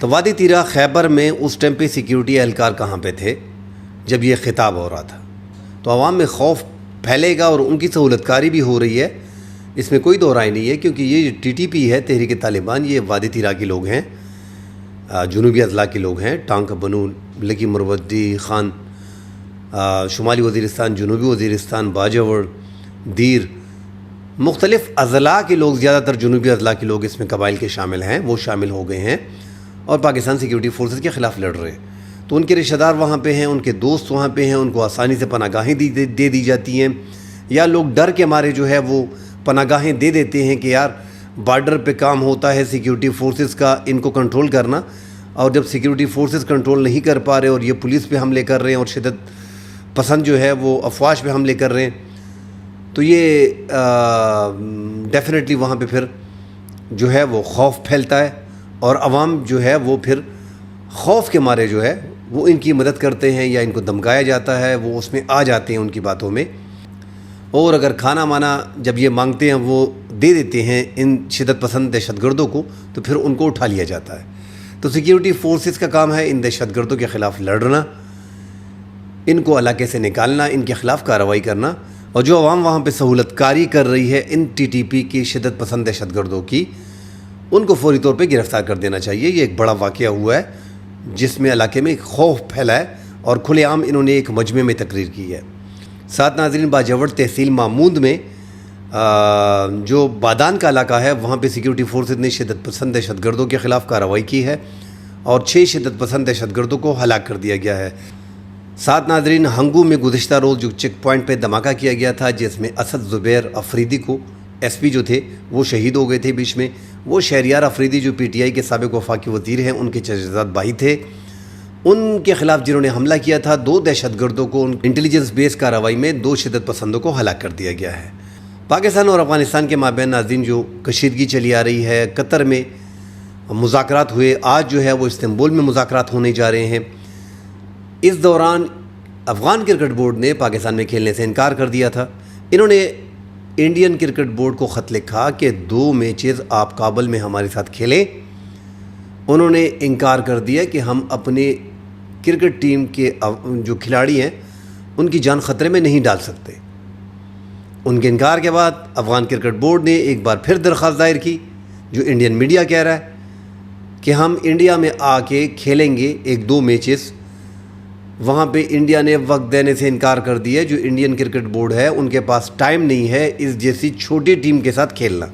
تو وادی تیرا خیبر میں اس ٹائم پہ سیکیورٹی اہلکار کہاں پہ تھے جب یہ خطاب ہو رہا تھا؟ تو عوام میں خوف پھیلے گا اور ان کی سہولت کاری بھی ہو رہی ہے، اس میں کوئی دو رائے نہیں ہے، کیونکہ یہ ٹی ٹی پی ہے، تحریک طالبان، یہ وادی تیرا کے لوگ ہیں، جنوبی اضلاع کے لوگ ہیں، ٹانک بنو، لکی مروتی خان، شمالی وزیرستان، جنوبی وزیرستان، باجوڑ، دیر، مختلف اضلاع کے لوگ، زیادہ تر جنوبی اضلاع کے لوگ اس میں قبائل کے شامل ہیں، وہ شامل ہو گئے ہیں اور پاکستان سیکیورٹی فورسز کے خلاف لڑ رہے ہیں۔ تو ان کے رشتہ دار وہاں پہ ہیں، ان کے دوست وہاں پہ ہیں، ان کو آسانی سے پناہ گاہیں دے دی جاتی ہیں، یا لوگ ڈر کے مارے جو ہے وہ پناہ گاہیں دے دیتے ہیں کہ یار بارڈر پہ کام ہوتا ہے سیکیورٹی فورسز کا، ان کو کنٹرول کرنا، اور جب سیکیورٹی فورسز کنٹرول نہیں کر پا رہے اور یہ پولیس پہ حملے کر رہے ہیں اور شدت پسند جو ہے وہ افواج پہ حملے کر رہے ہیں، تو یہ ڈیفینیٹلی وہاں پہ پھر جو ہے وہ خوف پھیلتا ہے، اور عوام جو ہے وہ پھر خوف کے مارے جو ہے وہ ان کی مدد کرتے ہیں، یا ان کو دھمکایا جاتا ہے، وہ اس میں آ جاتے ہیں ان کی باتوں میں، اور اگر کھانا مانا جب یہ مانگتے ہیں وہ دے دیتے ہیں ان شدت پسند دہشت گردوں کو، تو پھر ان کو اٹھا لیا جاتا ہے۔ تو سیکیورٹی فورسز کا کام ہے ان دہشت گردوں کے خلاف لڑنا، ان کو علاقے سے نکالنا، ان کے خلاف کارروائی کرنا، اور جو عوام وہاں پہ سہولت کاری کر رہی ہے ان ٹی ٹی پی کی شدت پسند دہشت گردوں کی، ان کو فوری طور پہ گرفتار کر دینا چاہیے۔ یہ ایک بڑا واقعہ ہوا ہے جس میں علاقے میں ایک خوف پھیلا ہے، اور کھلے عام انہوں نے ایک مجمع میں تقریر کی ہے۔ ساتھ ناظرین، باجوڑ تحصیل مامود میں جو بادان کا علاقہ ہے، وہاں پہ سیکیورٹی فورسز نے شدت پسند دہشت گردوں کے خلاف کارروائی کی ہے، اور 6 شدت پسند دہشت گردوں کو ہلاک کر دیا گیا ہے۔ ساتھ ناظرین، ہنگو میں گزشتہ روز جو چیک پوائنٹ پہ دھماکہ کیا گیا تھا، جس میں اسد زبیر افریدی کو، ایس پی جو تھے وہ شہید ہو گئے تھے بیچ میں، وہ شہریار افریدی جو پی ٹی آئی کے سابق وفاقی وزیر ہیں، ان کے چچزاد بھائی تھے، ان کے خلاف جنہوں نے حملہ کیا تھا، 2 دہشت گردوں کو انٹیلیجنس بیس کارروائی میں 2 شدت پسندوں کو ہلاک کر دیا گیا ہے۔ پاکستان اور افغانستان کے مابین ناظرین جو کشیدگی چلی آ رہی ہے، قطر میں مذاکرات ہوئے، آج جو ہے وہ استنبول میں مذاکرات ہونے جا رہے ہیں۔ اس دوران افغان کرکٹ بورڈ نے پاکستان میں کھیلنے سے انکار کر دیا تھا۔ انہوں نے انڈین کرکٹ بورڈ کو خط لکھا کہ 2 میچز آپ کابل میں ہمارے ساتھ کھیلیں۔ انہوں نے انکار کر دیا کہ ہم اپنے کرکٹ ٹیم کے جو کھلاڑی ہیں ان کی جان خطرے میں نہیں ڈال سکتے۔ ان کے انکار کے بعد افغان کرکٹ بورڈ نے ایک بار پھر درخواست دائر کی، جو انڈین میڈیا کہہ رہا ہے کہ ہم انڈیا میں آ کے کھیلیں گے 1-2 میچز۔ وہاں پہ انڈیا نے وقت دینے سے انکار کر دیا۔ جو انڈین کرکٹ بورڈ ہے ان کے پاس ٹائم نہیں ہے اس جیسی چھوٹی ٹیم کے ساتھ کھیلنا۔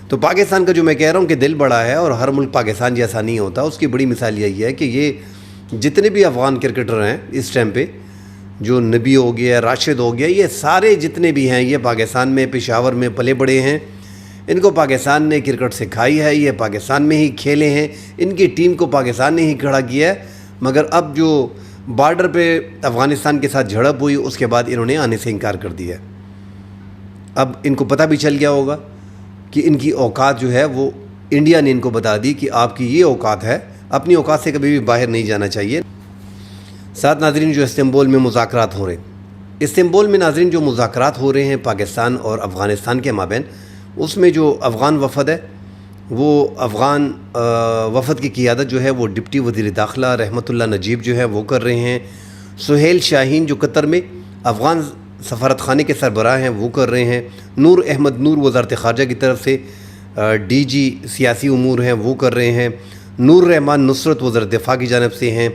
تو پاکستان کا جو میں کہہ رہا ہوں کہ دل بڑا ہے، اور ہر ملک پاکستان جیسا نہیں ہوتا، اس کی بڑی مثال یہی ہے کہ یہ جتنے بھی افغان کرکٹر ہیں اس ٹائم پہ، جو نبی ہو گیا، راشد ہو گیا، یہ سارے جتنے بھی ہیں یہ پاکستان میں، پشاور میں پلے بڑے ہیں، ان کو پاکستان نے کرکٹ سکھائی ہے، یہ پاکستان میں ہی کھیلے ہیں، ان کی ٹیم کو پاکستان نے ہی کھڑا کیا ہے۔ مگر اب جو بارڈر پہ افغانستان کے ساتھ جھڑپ ہوئی، اس کے بعد انہوں نے آنے سے انکار کر دیا۔ اب ان کو پتہ بھی چل گیا ہوگا کہ ان کی اوقات جو ہے وہ انڈیا نے ان کو بتا دی کہ آپ کی یہ اوقات ہے، اپنی اوقات سے کبھی بھی باہر نہیں جانا چاہیے۔ ساتھ ناظرین، جو استنبول میں مذاکرات ہو رہے ہیں، استنبول میں ناظرین جو مذاکرات ہو رہے ہیں پاکستان اور افغانستان کے مابین، اس میں جو افغان وفد ہے، وہ افغان وفد کی قیادت جو ہے وہ ڈپٹی وزیر داخلہ رحمت اللہ نجیب جو ہے وہ کر رہے ہیں۔ سہیل شاہین جو قطر میں افغان سفارت خانے کے سربراہ ہیں وہ کر رہے ہیں۔ نور احمد نور وزارت خارجہ کی طرف سے ڈی جی سیاسی امور ہیں وہ کر رہے ہیں۔ نور رحمان نصرت وزارت دفاع کی جانب سے ہیں،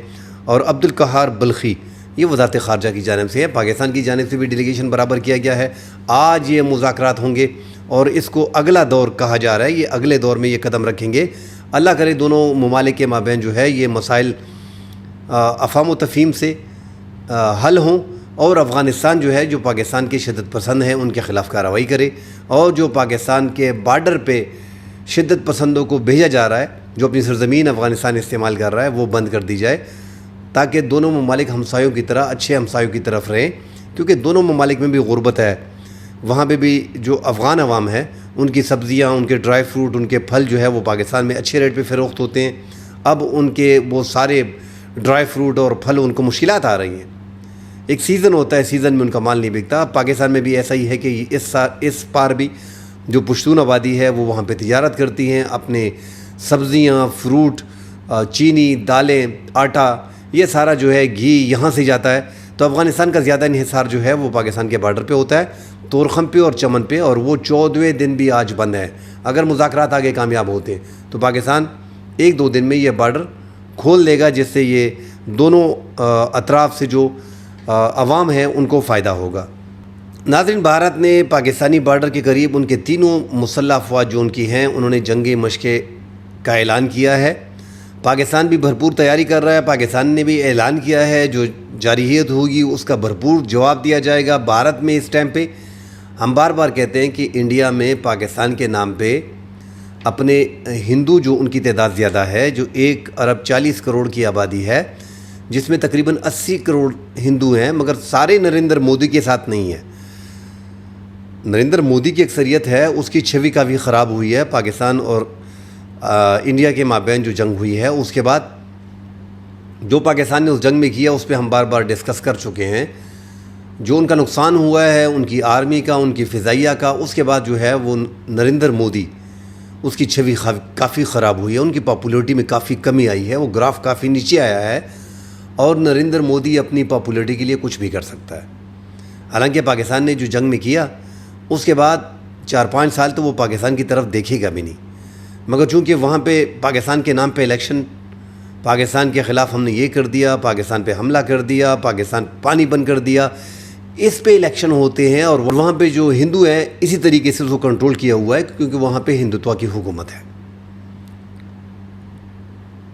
اور عبدالقہار بلخی یہ وزارت خارجہ کی جانب سے ہے۔ پاکستان کی جانب سے بھی ڈیلیگیشن برابر کیا گیا ہے۔ آج یہ مذاکرات ہوں گے، اور اس کو اگلا دور کہا جا رہا ہے، یہ اگلے دور میں یہ قدم رکھیں گے۔ اللہ کرے دونوں ممالک کے مابین جو ہے یہ مسائل افہام و تفہیم سے حل ہوں، اور افغانستان جو ہے جو پاکستان کے شدت پسند ہیں ان کے خلاف کارروائی کرے، اور جو پاکستان کے بارڈر پہ شدت پسندوں کو بھیجا جا رہا ہے، جو اپنی سرزمین افغانستان استعمال کر رہا ہے، وہ بند کر دی جائے، تاکہ دونوں ممالک ہمسایوں کی طرح، اچھے ہمسایوں کی طرف رہیں، کیونکہ دونوں ممالک میں بھی غربت ہے۔ وہاں پہ بھی جو افغان عوام ہے ان کی سبزیاں، ان کے ڈرائی فروٹ، ان کے پھل جو ہے وہ پاکستان میں اچھے ریٹ پہ فروخت ہوتے ہیں۔ اب ان کے وہ سارے ڈرائی فروٹ اور پھل ان کو مشکلات آ رہی ہیں۔ ایک سیزن ہوتا ہے، سیزن میں ان کا مال نہیں بکتا۔ پاکستان میں بھی ایسا ہی ہے کہ اس پار بھی جو پشتون آبادی ہے وہ وہاں پہ تجارت کرتی ہیں، اپنے سبزیاں، فروٹ، چینی، دالیں، آٹا، یہ سارا جو ہے گھی یہاں سے جاتا ہے. تو افغانستان کا زیادہ انحصار جو ہے وہ پاکستان کے بارڈر پہ ہوتا ہے، تورخم پہ اور چمن پہ، اور وہ 14ویں دن بھی آج بند ہے. اگر مذاکرات آگے کامیاب ہوتے ہیں تو پاکستان 1-2 دن میں یہ بارڈر کھول دے گا، جس سے یہ دونوں اطراف سے جو عوام ہیں ان کو فائدہ ہوگا. ناظرین، بھارت نے پاکستانی بارڈر کے قریب ان کے تینوں مسلح افواج جو ان کی ہیں انہوں نے جنگی مشقیں کا اعلان کیا ہے. پاکستان بھی بھرپور تیاری کر رہا ہے. پاکستان نے بھی اعلان کیا ہے جو جارحیت ہوگی اس کا بھرپور جواب دیا جائے گا. بھارت میں اس ٹائم پہ ہم بار بار کہتے ہیں کہ انڈیا میں پاکستان کے نام پہ اپنے ہندو جو ان کی تعداد زیادہ ہے، جو 1 ارب 40 کروڑ کی آبادی ہے، جس میں تقریباً 80 کروڑ ہندو ہیں، مگر سارے نریندر مودی کے ساتھ نہیں ہیں. نریندر مودی کی اکثریت ہے، اس کی چھوی کافی خراب ہوئی ہے. پاکستان اور انڈیا کے مابین جو جنگ ہوئی ہے اس کے بعد جو پاکستان نے اس جنگ میں کیا اس پہ ہم بار بار ڈسکس کر چکے ہیں. جو ان کا نقصان ہوا ہے ان کی آرمی کا، ان کی فضائیہ کا، اس کے بعد جو ہے وہ نریندر مودی اس کی چھوی کافی خراب ہوئی ہے. ان کی پاپولیرٹی میں کافی کمی آئی ہے، وہ گراف کافی نیچے آیا ہے، اور نریندر مودی اپنی پاپولیرٹی کے لیے کچھ بھی کر سکتا ہے. حالانکہ پاکستان نے جو جنگ میں کیا اس کے بعد 4-5 سال تو وہ پاکستان کی طرف دیکھے گا بھی نہیں. مگر چونکہ وہاں پہ پاکستان کے نام پہ الیکشن، پاکستان کے خلاف ہم نے یہ کر دیا، پاکستان پہ حملہ کر دیا، پاکستان پانی بند کر دیا، اس پہ الیکشن ہوتے ہیں، اور وہاں پہ جو ہندو ہیں اسی طریقے سے اس کو کنٹرول کیا ہوا ہے کیونکہ وہاں پہ ہندوتوا کی حکومت ہے.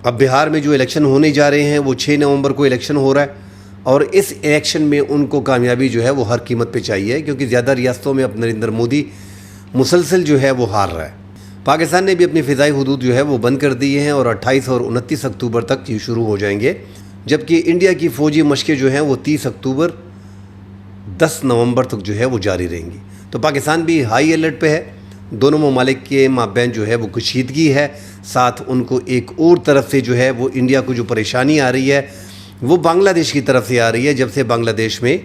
اب بہار میں جو الیکشن ہونے جا رہے ہیں وہ 6 نومبر کو الیکشن ہو رہا ہے، اور اس الیکشن میں ان کو کامیابی جو ہے وہ ہر قیمت پہ چاہیے، کیونکہ زیادہ ریاستوں میں اب نریندر مودی مسلسل جو ہے وہ ہار رہا ہے. پاکستان نے بھی اپنی فضائی حدود جو ہے وہ بند کر دی ہیں، اور 28 اور 29 اکتوبر تک یہ شروع ہو جائیں گے، جبکہ انڈیا کی فوجی مشقیں جو ہیں وہ 30 اکتوبر 10 نومبر تک جو ہے وہ جاری رہیں گی. تو پاکستان بھی ہائی الرٹ پہ ہے. دونوں ممالک کے مابین جو ہے وہ کشیدگی ہے. ساتھ ان کو ایک اور طرف سے جو ہے وہ انڈیا کو جو پریشانی آ رہی ہے وہ بنگلہ دیش کی طرف سے آ رہی ہے، جب سے بنگلہ دیش میں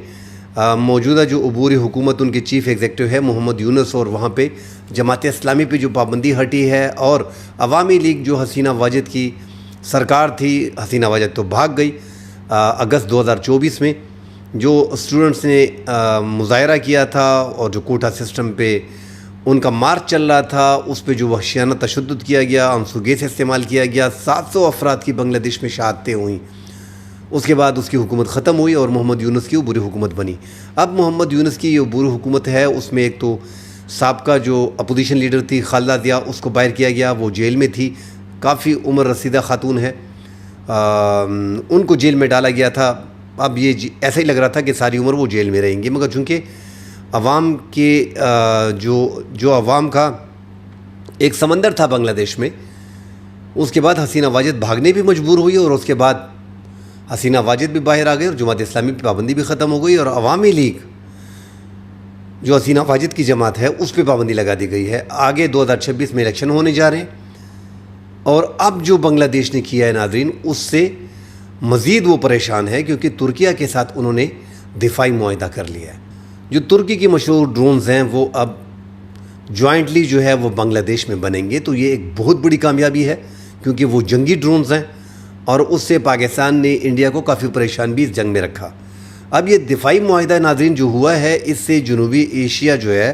موجودہ جو عبوری حکومت ان کے چیف ایگزیکٹو ہے محمد یونس، اور وہاں پہ جماعت اسلامی پہ جو پابندی ہٹی ہے، اور عوامی لیگ جو حسینہ واجد کی سرکار تھی، حسینہ واجد تو بھاگ گئی اگست 2024 میں، جو اسٹوڈنٹس نے مظاہرہ کیا تھا اور جو کوٹا سسٹم پہ ان کا مارچ چل رہا تھا، اس پہ جو وحشیانہ تشدد کیا گیا، آنسو گیس استعمال کیا گیا، 700 افراد کی بنگلہ دیش میں شہادتیں ہوئیں. اس کے بعد اس کی حکومت ختم ہوئی اور محمد یونس کی عبوری حکومت بنی. اب محمد یونس کی یہ عبوری حکومت ہے، اس میں ایک تو سابقہ جو اپوزیشن لیڈر تھی خالدہ ضیاء، اس کو باہر کیا گیا، وہ جیل میں تھی، کافی عمر رسیدہ خاتون ہے، ان کو جیل میں ڈالا گیا تھا. اب یہ ایسا ہی لگ رہا تھا کہ ساری عمر وہ جیل میں رہیں گے، مگر چونکہ عوام کے جو عوام کا ایک سمندر تھا بنگلہ دیش میں، اس کے بعد حسینہ واجد بھاگنے بھی مجبور ہوئی، اور اس کے بعد حسینہ واجد بھی باہر آ گئے اور جماعت اسلامی پہ پابندی بھی ختم ہو گئی، اور عوامی لیگ جو حسینہ واجد کی جماعت ہے اس پہ پابندی لگا دی گئی ہے. آگے 2026 میں الیکشن ہونے جا رہے ہیں، اور اب جو بنگلہ دیش نے کیا ہے ناظرین اس سے مزید وہ پریشان ہے، کیونکہ ترکیہ کے ساتھ انہوں نے دفاعی معاہدہ کر لیا ہے. جو ترکی کی مشہور ڈرونز ہیں وہ اب جوائنٹلی جو ہے وہ بنگلہ دیش میں بنیں گے. تو یہ ایک بہت بڑی کامیابی ہے، کیونکہ وہ جنگی ڈرونز ہیں، اور اس سے پاکستان نے انڈیا کو کافی پریشان بھی اس جنگ میں رکھا. اب یہ دفاعی معاہدہ ناظرین جو ہوا ہے، اس سے جنوبی ایشیا جو ہے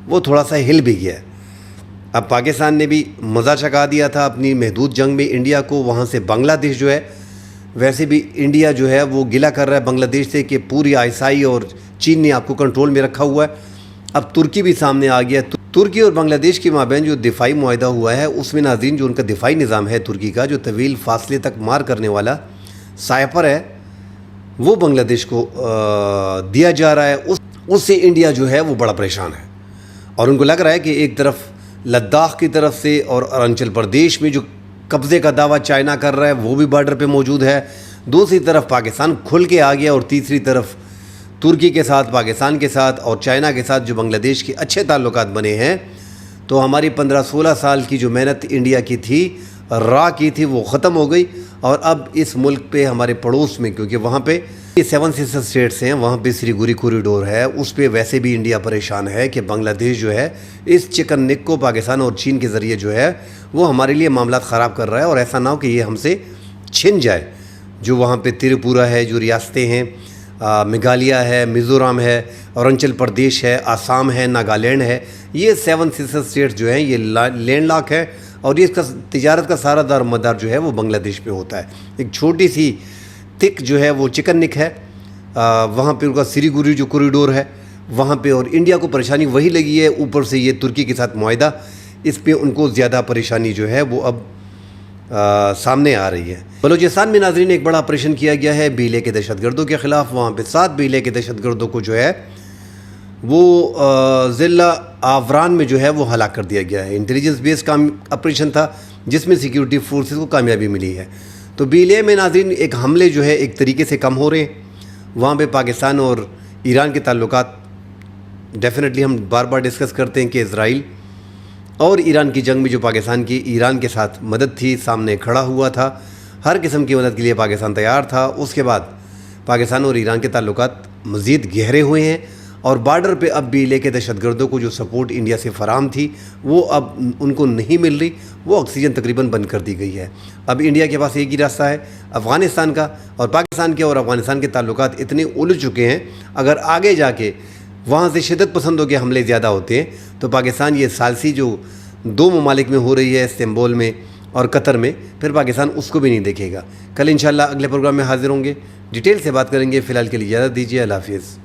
وہ تھوڑا سا ہل بھی گیا ہے. اب پاکستان نے بھی مزہ چکا دیا تھا اپنی محدود جنگ میں انڈیا کو، وہاں سے بنگلہ دیش جو ہے، ویسے بھی انڈیا جو ہے وہ گلہ کر رہا ہے بنگلہ دیش سے کہ پوری آئیسائی اور چین نے آپ کو کنٹرول میں رکھا ہوا ہے. اب ترکی بھی سامنے آ گیا. ترکی اور بنگلہ دیش کے مابین جو دفاعی معاہدہ ہوا ہے اس میں ناظرین جو ان کا دفاعی نظام ہے ترکی کا، جو طویل فاصلے تک مار کرنے والا سائپر ہے، وہ بنگلہ دیش کو دیا جا رہا ہے. اس سے انڈیا جو ہے وہ بڑا پریشان ہے، اور ان کو لگ رہا ہے کہ ایک طرف لداخ کی طرف سے اور اروناچل پردیش میں جو قبضے کا دعویٰ چائنا کر رہا ہے وہ بھی بارڈر پہ موجود ہے، دوسری طرف پاکستان کھل کے آ گیا، اور تیسری طرف ترکی کے ساتھ، پاکستان کے ساتھ اور چائنا کے ساتھ جو بنگلہ دیش کے اچھے تعلقات بنے ہیں. تو ہماری 15-16 سال کی جو محنت انڈیا کی تھی، راہ کی تھی، وہ ختم ہو گئی. اور اب اس ملک پہ ہمارے پڑوس میں، کیونکہ وہاں پہ 7 سسٹر اسٹیٹس ہیں، وہاں پہ سلیگوری کوریڈور ہے، اس پہ ویسے بھی انڈیا پریشان ہے کہ بنگلہ دیش جو ہے اس چکن نیک کو پاکستان اور چین کے ذریعے جو ہے وہ ہمارے لیے معاملات خراب کر رہا ہے، اور ایسا نہ ہو کہ یہ ہم سے چھن جائے۔ جو وہاں پہ تریپورہ ہے، جو ریاستیں ہیں، میگھالیہ ہے، میزورام ہے، اروناچل پردیش ہے، آسام ہے، ناگالینڈ ہے، یہ 7 سسٹر اسٹیٹس جو ہیں یہ لینڈ لاک ہے، اور یہ اس کا تجارت کا سارا دار مدار جو ہے وہ بنگلہ دیش پہ ہوتا ہے۔ ایک چھوٹی سی تک جو ہے وہ چکن نک ہے، وہاں پہ ان کا سلیگوری جو کوریڈور ہے وہاں پہ، اور انڈیا کو پریشانی وہی لگی ہے، اوپر سے یہ ترکی کے ساتھ معاہدہ، اس پہ ان کو زیادہ پریشانی جو ہے وہ اب سامنے آ رہی ہے۔ بلوچستان میں ناظرین ایک بڑا آپریشن کیا گیا ہے بیلے کے دہشت گردوں کے خلاف، وہاں پہ 7 بیلے کے دہشت گردوں کو جو ہے وہ ضلع آوران میں جو ہے وہ ہلاک کر دیا گیا ہے۔ انٹیلیجنس بیس آپریشن تھا جس میں سیکیورٹی فورسز کو کامیابی ملی ہے۔ تو بیلے میں ناظرین ایک حملے جو ہے ایک طریقے سے کم ہو رہے ہیں، وہاں پہ پاکستان اور ایران کے تعلقات ڈیفینیٹلی ہم بار بار ڈسکس کرتے ہیں کہ اسرائیل اور ایران کی جنگ میں جو پاکستان کی ایران کے ساتھ مدد تھی، سامنے کھڑا ہوا تھا، ہر قسم کی مدد کے لیے پاکستان تیار تھا۔ اس کے بعد پاکستان اور ایران کے تعلقات مزید گہرے ہوئے ہیں، اور بارڈر پہ اب بھی لے کے دہشت گردوں کو جو سپورٹ انڈیا سے فراہم تھی وہ اب ان کو نہیں مل رہی، وہ آکسیجن تقریباً بند کر دی گئی ہے۔ اب انڈیا کے پاس ایک ہی راستہ ہے، افغانستان کا، اور پاکستان کے اور افغانستان کے تعلقات اتنے الجھ چکے ہیں، اگر آگے جا کے وہاں سے شدت پسندوں کے حملے زیادہ ہوتے ہیں تو پاکستان یہ ثالثی جو 2 ممالک میں ہو رہی ہے، استنبول میں اور قطر میں، پھر پاکستان اس کو بھی نہیں دیکھے گا۔ کل انشاءاللہ اگلے پروگرام میں حاضر ہوں گے، ڈیٹیل سے بات کریں گے۔ فی الحال کے لیے اجازت دیجیے، اللہ حافظ۔